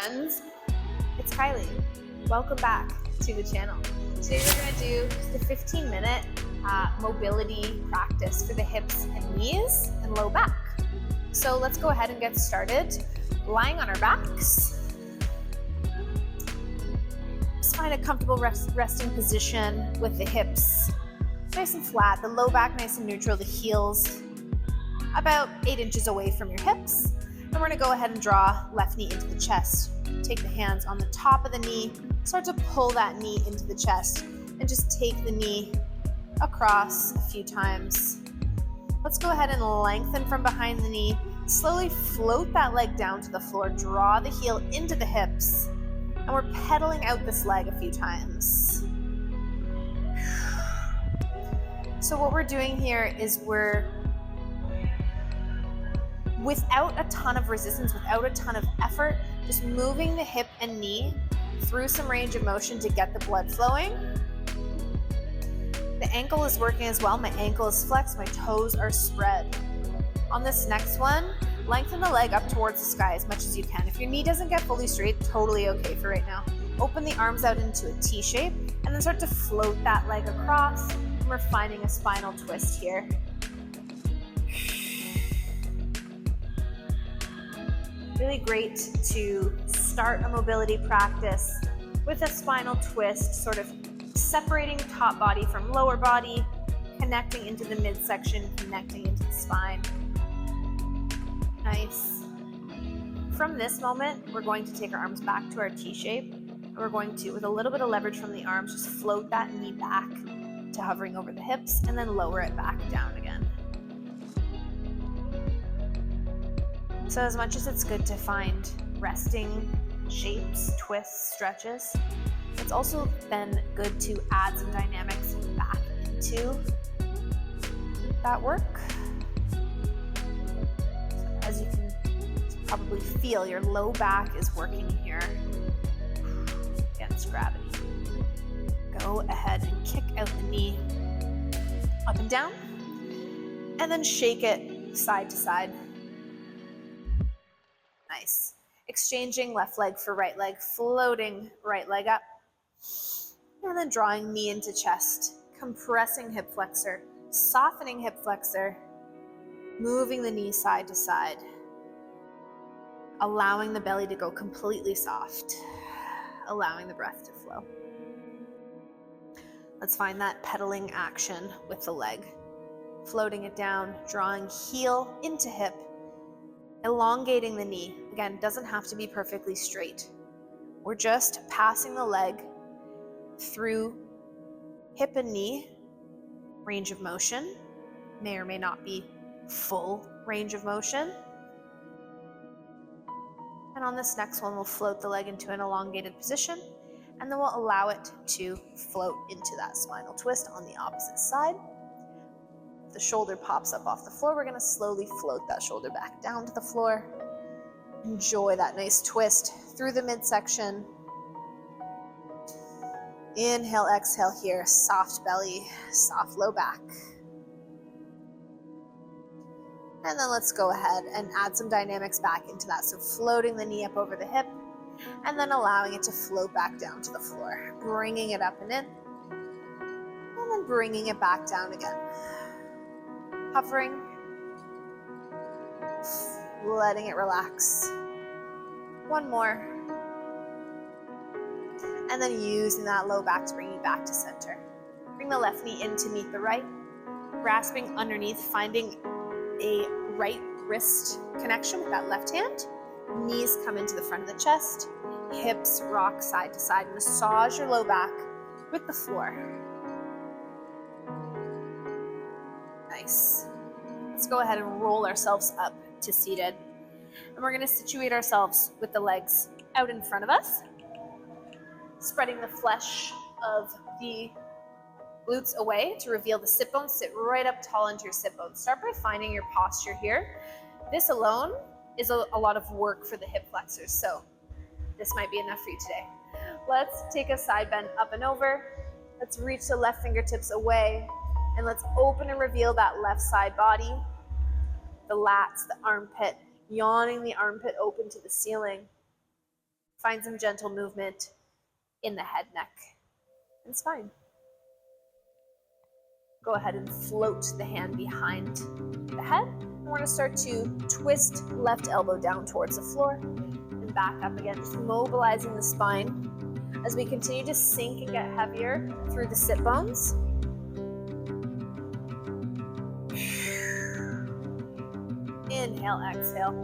friends, it's Kylie. Welcome back to the channel. Today we're going to do just a 15-minute mobility practice for the hips and knees and low back. So let's go ahead and get started. Lying on our backs. Just find a comfortable resting position with the hips nice and flat, the low back nice and neutral, the heels about 8 inches away from your hips. And we're going to go ahead and draw left knee into the chest. Take the hands on the top of the knee, start to pull that knee into the chest, and just take the knee across a few times. Let's go ahead and lengthen from behind the knee. Slowly float that leg down to the floor, draw the heel into the hips, and we're pedaling out this leg a few times. So what we're doing here is we're, without a ton of resistance, without a ton of effort, just moving the hip and knee through some range of motion to get the blood flowing. The ankle is working as well. My ankle is flexed, my toes are spread. On this next one, lengthen the leg up towards the sky as much as you can. If your knee doesn't get fully straight, totally okay for right now. Open the arms out into a T shape and then start to float that leg across. And we're finding a spinal twist here. Really great to start a mobility practice with a spinal twist, sort of separating top body from lower body, connecting into the midsection, connecting into the spine. Nice. From this moment, we're going to take our arms back to our T shape, and we're going to, with a little bit of leverage from the arms, just float that knee back to hovering over the hips, and then lower it back down again. So as much as it's good to find resting shapes, twists, stretches, it's also then good to add some dynamics back into that work. So as you can probably feel, your low back is working here against gravity. Go ahead and kick out the knee up and down, and then shake it side to side. Nice. Exchanging left leg for right leg, floating right leg up, and then drawing knee into chest, compressing hip flexor, softening hip flexor, moving the knee side to side, allowing the belly to go completely soft, allowing the breath to flow. Let's find that pedaling action with the leg, floating it down, drawing heel into hip, elongating the knee. Again, doesn't have to be perfectly straight. We're just passing the leg through hip and knee range of motion. May or may not be full range of motion. And on this next one, we'll float the leg into an elongated position, and then we'll allow it to float into that spinal twist on the opposite side. The shoulder pops up off the floor, we're going to slowly float that shoulder back down to the floor. Enjoy that nice twist through the midsection. Inhale, exhale here, soft belly, soft low back. And then let's go ahead and add some dynamics back into that. So floating the knee up over the hip, and then allowing it to float back down to the floor. Bringing it up and in, and then bringing it back down again. Hovering, letting it relax. One more. And then using that low back to bring you back to center. Bring the left knee in to meet the right, grasping underneath, finding a right wrist connection with that left hand. Knees come into the front of the chest, hips rock side to side. Massage your low back with the floor. Nice. Let's go ahead and roll ourselves up to seated. And we're going to situate ourselves with the legs out in front of us, spreading the flesh of the glutes away to reveal the sit bones. Sit right up tall into your sit bones. Start by finding your posture here. This alone is a lot of work for the hip flexors, so this might be enough for you today. Let's take a side bend up and over. Let's reach the left fingertips away, and let's open and reveal that left side body, the lats, the armpit, yawning the armpit open to the ceiling. Find some gentle movement in the head, neck, and spine. Go ahead and float the hand behind the head. We're going to start to twist left elbow down towards the floor and back up again, just mobilizing the spine as we continue to sink and get heavier through the sit bones. Inhale, exhale.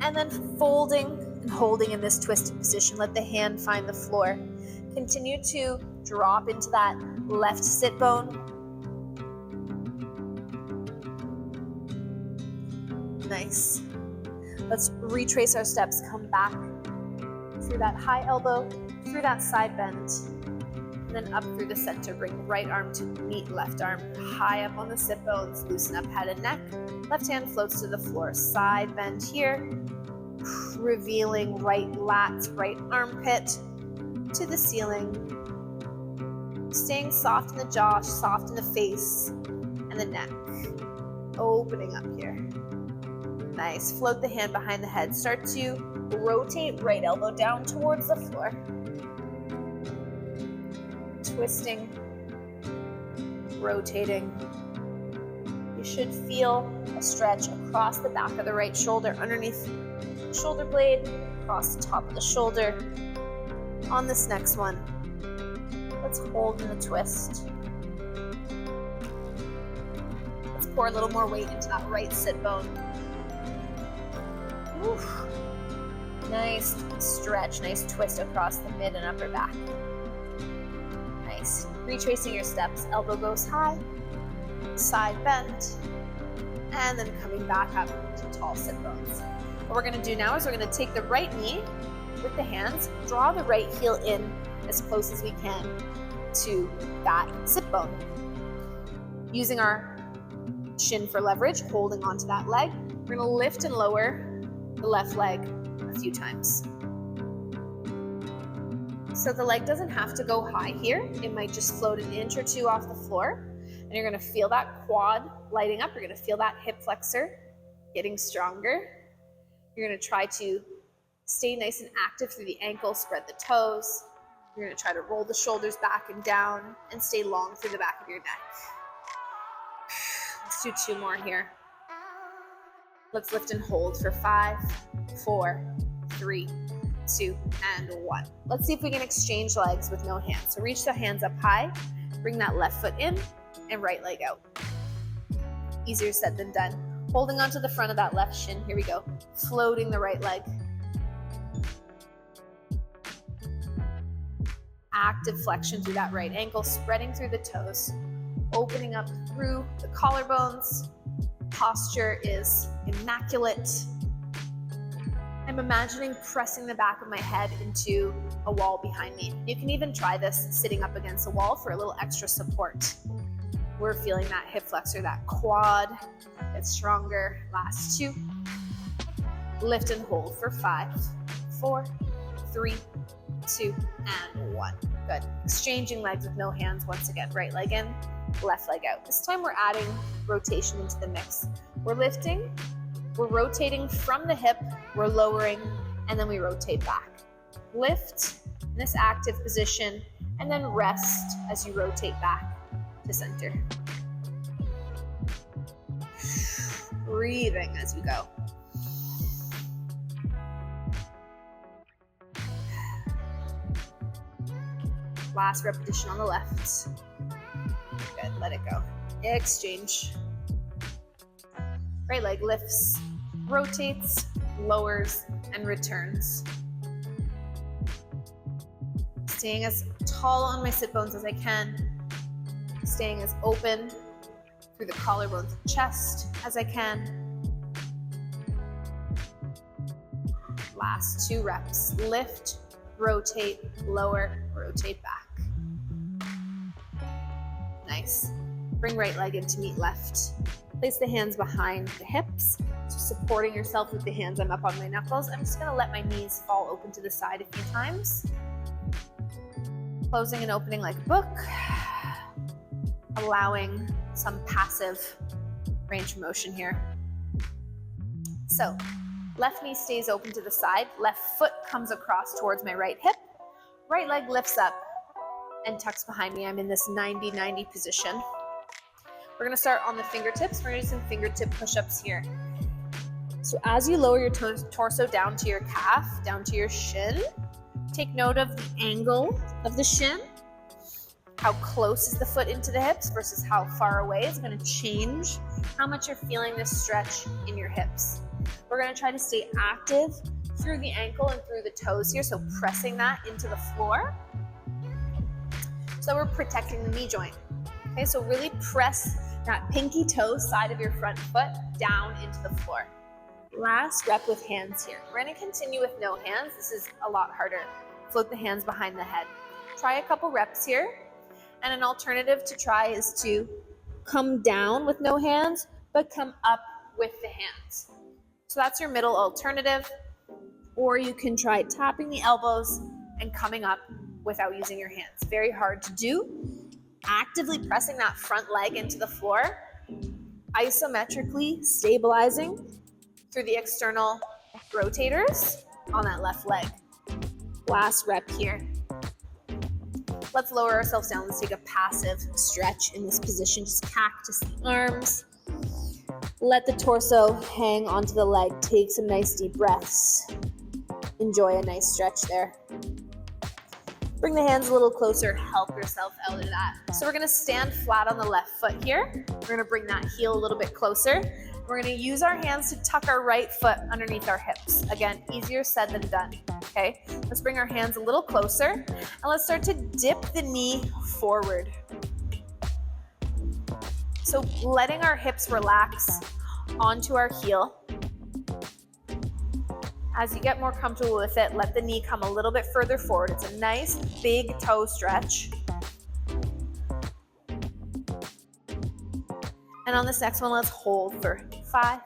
And then folding and holding in this twisted position. Let the hand find the floor. Continue to drop into that left sit bone. Nice. Let's retrace our steps. Come back through that high elbow, through that side bend, and then up through the center. Bring right arm to meet left arm. High up on the sit bones. Loosen up head and neck. Left hand floats to the floor. Side bend here. Revealing right lat, right armpit to the ceiling. Staying soft in the jaw, soft in the face and the neck. Opening up here. Nice. Float the hand behind the head. Start to rotate right elbow down towards the floor. Twisting, rotating. You should feel a stretch across the back of the right shoulder, underneath the shoulder blade, across the top of the shoulder. On this next one, let's hold in the twist. Let's pour a little more weight into that right sit bone. Oof. Nice stretch, nice twist across the mid and upper back. Nice. Retracing your steps, elbow goes high, side bend, and then coming back up to tall sit bones. What we're going to do now is we're going to take the right knee with the hands, draw the right heel in as close as we can to that sit bone. Using our shin for leverage, holding onto that leg, we're going to lift and lower the left leg a few times. So the leg doesn't have to go high here. It might just float an inch or two off the floor. And you're going to feel that quad lighting up. You're going to feel that hip flexor getting stronger. You're going to try to stay nice and active through the ankles, spread the toes. You're going to try to roll the shoulders back and down and stay long through the back of your neck. Let's do 2 more here. Let's lift and hold for 5, 4, 3, 2, and 1. Let's see if we can exchange legs with no hands. So reach the hands up high, bring that left foot in, and right leg out. Easier said than done. Holding onto the front of that left shin. Here we go. Floating the right leg. Active flexion through that right ankle, spreading through the toes, opening up through the collarbones. Posture is immaculate. I'm imagining pressing the back of my head into a wall behind me. You can even try this sitting up against a wall for a little extra support. We're feeling that hip flexor, that quad. It's stronger. Last 2. Lift and hold for 5, 4, 3, 2, and 1. Good. Exchanging legs with no hands once again. Right leg in, left leg out. This time we're adding rotation into the mix. We're lifting, we're rotating from the hip, we're lowering, and then we rotate back. Lift in this active position, and then rest as you rotate back to center. Breathing as you go. Last repetition on the left. Good, let it go. Exchange. Right leg lifts, rotates, lowers, and returns. Staying as tall on my sit bones as I can. Staying as open through the collarbones and chest as I can. Last 2 reps. Lift, rotate, lower, rotate back. Nice. Bring right leg in to meet left. Place the hands behind the hips. So supporting yourself with the hands. I'm up on my knuckles. I'm just going to let my knees fall open to the side a few times. Closing and opening like a book. Allowing some passive range of motion here. So Left knee stays open to the side. Left foot comes across towards my right hip. Right leg lifts up and tucks behind me. I'm in this 90-90 position. We're gonna start on the fingertips. We're gonna do some fingertip push-ups here. So as you lower your torso down to your calf, down to your shin, take note of the angle of the shin. How close is the foot into the hips versus how far away is going to change how much you're feeling this stretch in your hips. We're going to try to stay active through the ankle and through the toes here, so pressing that into the floor. So we're protecting the knee joint. Okay, so really press that pinky toe side of your front foot down into the floor. Last rep with hands here. We're going to continue with no hands. This is a lot harder. Float the hands behind the head. Try a couple reps here. And an alternative to try is to come down with no hands, but come up with the hands. So that's your middle alternative. Or you can try tapping the elbows and coming up without using your hands. Very hard to do. Actively pressing that front leg into the floor, isometrically stabilizing through the external rotators on that left leg. Last rep here. Let's lower ourselves down. Let's take a passive stretch in this position. Just cactus the arms. Let the torso hang onto the leg. Take some nice deep breaths. Enjoy a nice stretch there. Bring the hands a little closer. Help yourself out of that. So we're going to stand flat on the left foot here. We're going to bring that heel a little bit closer. We're going to use our hands to tuck our right foot underneath our hips. Again, easier said than done. Okay, let's bring our hands a little closer and let's start to dip the knee forward. So letting our hips relax onto our heel. As you get more comfortable with it, let the knee come a little bit further forward. It's a nice big toe stretch. And on this next one, let's hold for 5,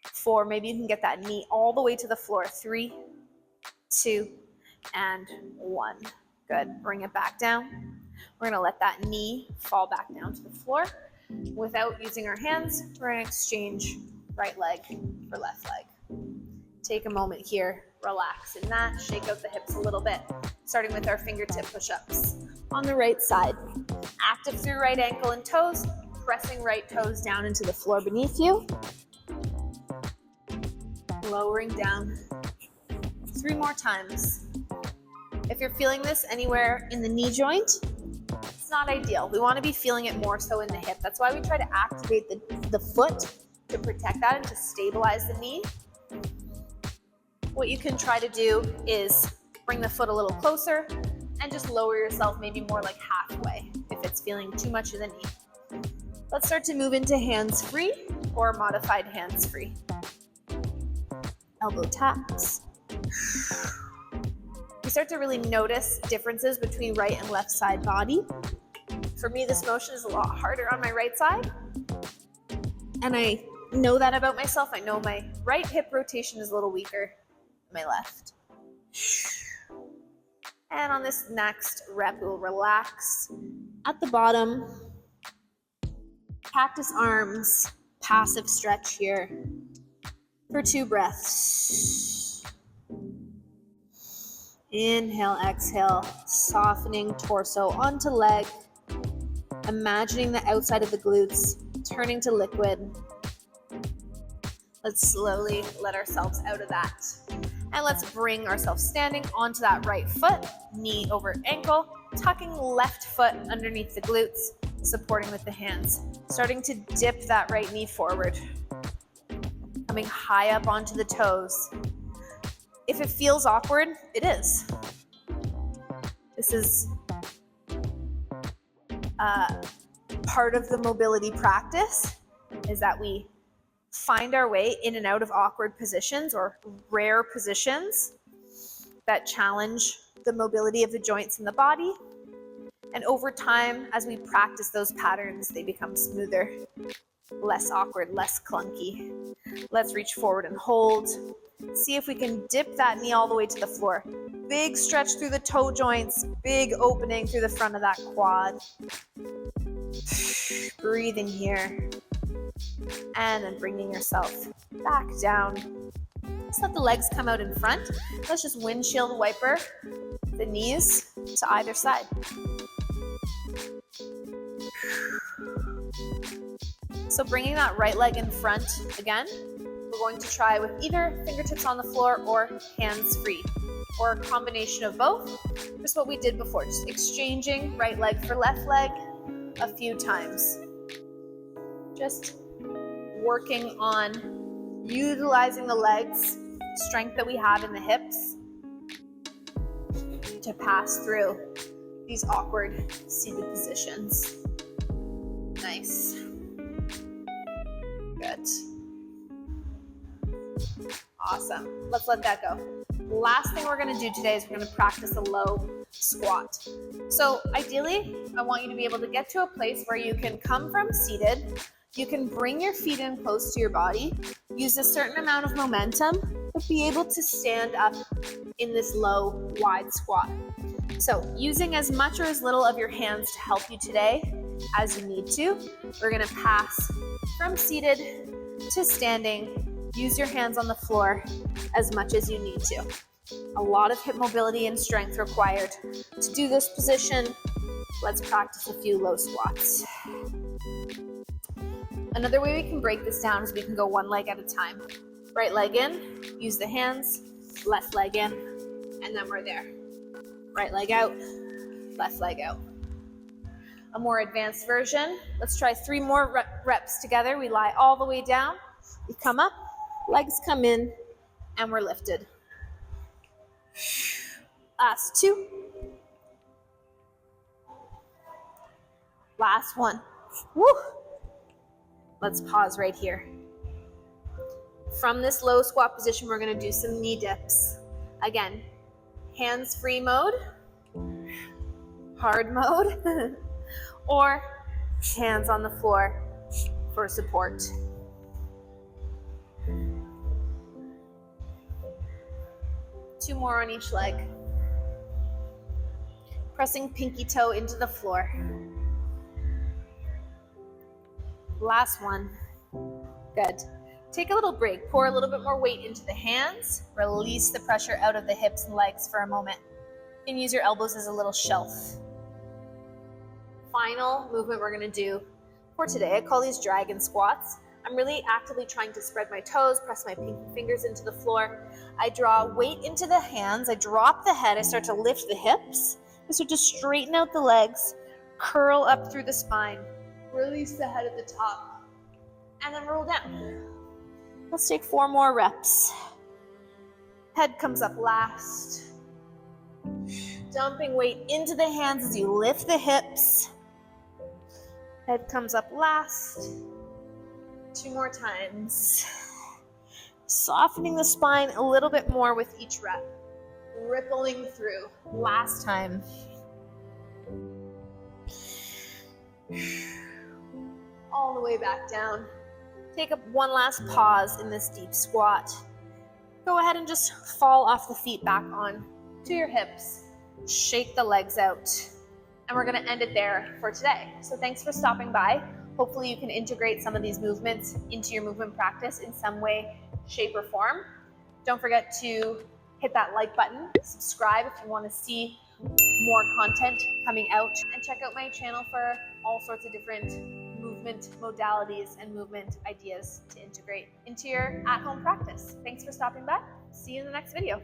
4, maybe you can get that knee all the way to the floor. 3, 2, and 1. Good. Bring it back down. We're going to let that knee fall back down to the floor. Without using our hands, we're going to exchange right leg for left leg. Take a moment here, relax in that, shake out the hips a little bit, starting with our fingertip push-ups. On the right side, active through right ankle and toes, pressing right toes down into the floor beneath you. Lowering down. 3 more times. If you're feeling this anywhere in the knee joint, it's not ideal. We want to be feeling it more so in the hip. That's why we try to activate the foot to protect that and to stabilize the knee. What you can try to do is bring the foot a little closer and just lower yourself maybe more like halfway if it's feeling too much in the knee. Let's start to move into hands-free or modified hands-free. Elbow taps. You start to really notice differences between right and left side body. For me, this motion is a lot harder on my right side. And I know that about myself. I know my right hip rotation is a little weaker than my left. And on this next rep, we'll relax at the bottom. Cactus arms, passive stretch here for 2 breaths. Inhale, exhale, softening torso onto leg, imagining the outside of the glutes turning to liquid. Let's slowly let ourselves out of that. And let's bring ourselves standing onto that right foot, knee over ankle, tucking left foot underneath the glutes, supporting with the hands. Starting to dip that right knee forward. Coming high up onto the toes. If it feels awkward, it is. This is part of the mobility practice, is that we find our way in and out of awkward positions or rare positions that challenge the mobility of the joints in the body. And over time, as we practice those patterns, they become smoother, less awkward, less clunky. Let's reach forward and hold. See if we can dip that knee all the way to the floor. Big stretch through the toe joints, big opening through the front of that quad. Breathing here. And then bringing yourself back down Just let the legs come out in front. Let's just windshield wiper the knees to either side. So bringing that right leg in front again, we're going to try with either fingertips on the floor or hands free, or a combination of both. Just what we did before, just exchanging right leg for left leg a few times. Just working on utilizing the legs, strength that we have in the hips to pass through these awkward seated positions. Nice. Good. Awesome. Let's let that go. Last thing we're going to do today is we're going to practice a low squat. So ideally, I want you to be able to get to a place where you can come from seated. You can bring your feet in close to your body, use a certain amount of momentum, but be able to stand up in this low, wide squat. So using as much or as little of your hands to help you today as you need to, we're going to pass from seated to standing. Use your hands on the floor as much as you need to. A lot of hip mobility and strength required. To do this position, let's practice a few low squats. Another way we can break this down is we can go one leg at a time. Right leg in, use the hands, left leg in, and then we're there. Right leg out, left leg out. A more advanced version, let's try 3 more reps together. We lie all the way down, we come up, legs come in, and we're lifted. Last 2. Last 1. Woo! Let's pause right here. From this low squat position, we're going to do some knee dips. Again, hands-free mode, hard mode, or hands on the floor for support. Two more on each leg. Pressing pinky toe into the floor. Last one. Good. Take a little break. Pour a little bit more weight into the hands. Release the pressure out of the hips and legs for a moment. You can use your elbows as a little shelf. Final movement we're going to do for today. I call these dragon squats. I'm really actively trying to spread my toes, press my pinky fingers into the floor. I draw weight into the hands. I drop the head. I start to lift the hips. I start to straighten out the legs, curl up through the spine. Release the head at the top, and then roll down. Let's take 4 more reps. Head comes up last. Dumping weight into the hands as you lift the hips. Head comes up last. 2 more times. Softening the spine a little bit more with each rep. Rippling through. Last time. All the way back down. Take up one last pause in this deep squat. Go ahead and just fall off the feet back on to your hips. Shake the legs out. And we're going to end it there for today. So thanks for stopping by. Hopefully you can integrate some of these movements into your movement practice in some way, shape, or form. Don't forget to hit that like button, subscribe if you want to see more content coming out, and check out my channel for all sorts of different movement modalities and movement ideas to integrate into your at-home practice. Thanks for stopping by. See you in the next video.